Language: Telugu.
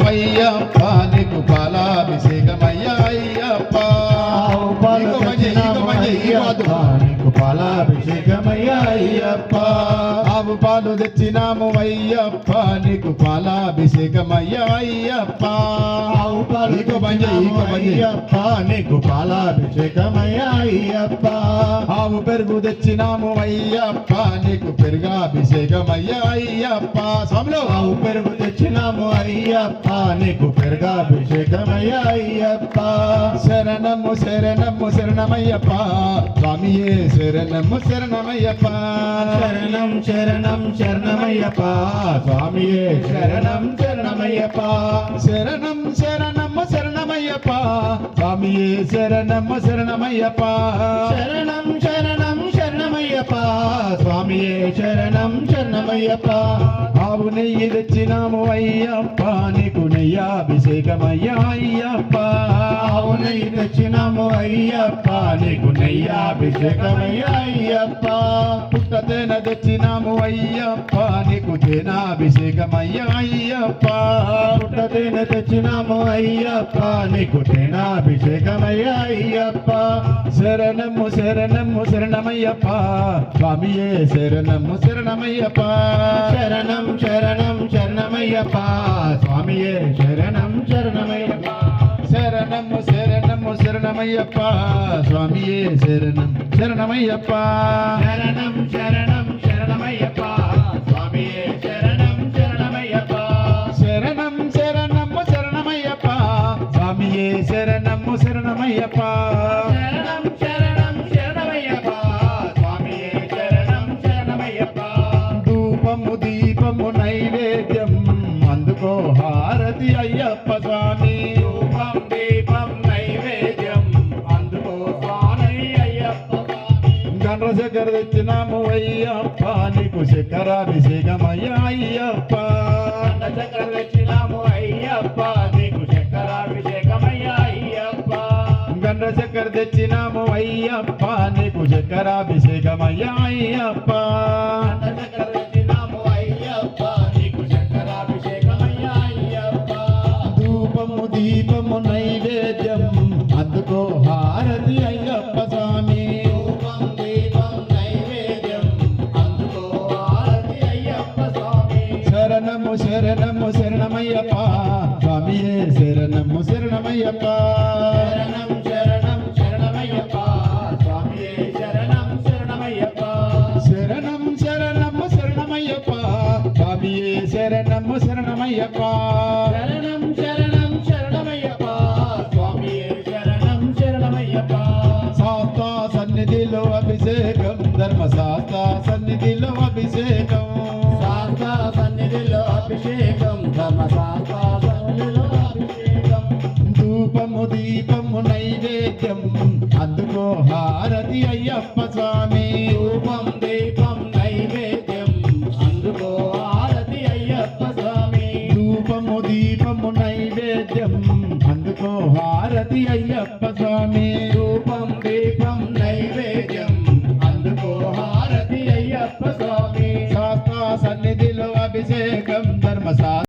అయ్యప్ప నీకు పాలాభిషేకమయ్యా అయ్యప్ప నీకు పాలాభిషేకమయ్యా అయ్యప్ప ఆవు పాలు తెచ్చినాము అయ్యప్ప నీకు పాలాభిషేకమయ్యా అయ్యప్ప ఆవు పాలు అయ్యప్ప నీకు పాలాభిషేకమయ్యా అయ్యప్ప ఆవు పెరుగు తెచ్చినాము అయ్యప్ప నీకు పెరుగాభిషేకమయ్యా అయ్యప్ప స్వామిలో ఆవు పెరుగు తెచ్చినాము అయ్యప్ప నీకు పెరుగాభిషేకమయ్యా అయ్యప్ప శరణము శరణము శరణమయ్యప్ప స్వామియే శరణము శరణమయ్యప్ప శరణం శరణం శరణమయ్యప్ప స్వామియే శరణం శరణమయ్యప్ప శరణం శరణము శరణమయ్యప్ప స్వామియే శరణము శరణమయ్యప్ప శరణం శరణం శరణమయ్యప్ప స్వామియే శరణం శరణమయ్యప్ప ఆవు నెయ్యి తెచ్చినాము అయ్యప్ప నీకు నెయ్యాభిషేకమయ్యా అయ్యప్ప ఆవు నెయ్యి తెచ్చినాము అయ్యప్ప నీకు నెయ్యాభిషేకమయ్యా అయ్యప్ప పుట్ట తేనె తెచ్చినాము అయ్యప్ప నీకు తేనాభిషేకమయ్యా అయ్యప్ప పుట్ట తేనె తెచ్చినాము అయ్యప్ప నీకు తేనాభిషేకమయ్యా అయ్యప్ప శరణము శరణము శరణమయ్యప్ప స్వామియే శరణము శరణమయ్యప్ప శరణం శరణం శరణమయ్యప్ప స్వామియే శరణం శరణమయ్యప్ప శరణము శరణము శరణమయ్యప్ప స్వామియే శరణం శరణమయ్యప్ప శరణం శరణం శరణమయ్యప్ప స్వామియే శరణం శరణమయ్యప్ప శరణం శరణము శరణమయ్యప్ప స్వామియే శరణము శరణమయ్యప్ప శరణం శరణం శరణమయ్యప్ప స్వామియే శరణం శరణమయ్యప్ప ధూపము దీపము నైవేద్యం అందుకో హారతి అయ్యప్ప స్వామి ధూపం దీపం నైవేద్యం అందుకో స్వామి అయ్యప్ప గండ్ర చక్కెర తెచ్చినాము అయ్యప్ప నీకు చక్కెరాభిషేకమయ్యా అయ్యప్ప చక్కెర తెచ్చినాము అయ్యప్ప నీకు చక్కెరాభిషేకమయ్యా అయ్యప్ప గండ్ర చక్కెర తెచ్చినాము అయ్యప్ప నీకు చక్కెరాభిషేకమయ్యా అయ్యప్ప చక్కెర తెచ్చినాము అయ్యప్ప నీకు చక్కెరాభిషేకమయ్యా అయ్యప్ప ధూపము దీపము నైవేద్యం అందుకో హారతి అయ్యప్ప స్వామి ధూపం దీపం నైవేద్యం అందుకో హారతి అయ్యప్ప స్వామి శరణము శరణము శరణమయ్యప్ప స్వామియే శరణము శరణమయ్యప్ప శరణం శరణం శరణమయ్యప్ప స్వామియే శరణం శరణమయ్యప్ప శరణం శరణము శరణమయ్యప్ప స్వామియే శరణము శరణమయ్యప్ప శరణం శరణం శరణమయ్యప్ప స్వామియే శరణం శరణమయ్యప్ప శాస్త్ర సన్నిధిలో అభిషేకం ధర్మశాస్త్ర సన్నిధిలో అభిషేకం శాస్త్ర సన్నిధిలో అభిషేకం ధర్మశాస్త్ర సన్నిధిలో అభిషేకం ధూపము దీపము నైవేద్యం అందుకో హారతి అయ్యప్ప స్వామి ధూపం దీపం నైవేద్యం అందుకో హారతి అయ్యప్ప స్వామి ధూపము దీపము నైవేద్యం అందుకో హారతి అయ్యప్ప స్వామి ధూపం దీపం నైవేద్యం అందుకో హారతి అయ్యప్ప స్వామి శాస్త్ర సన్నిధిలో అభిషేకం ధర్మశాస్త్ర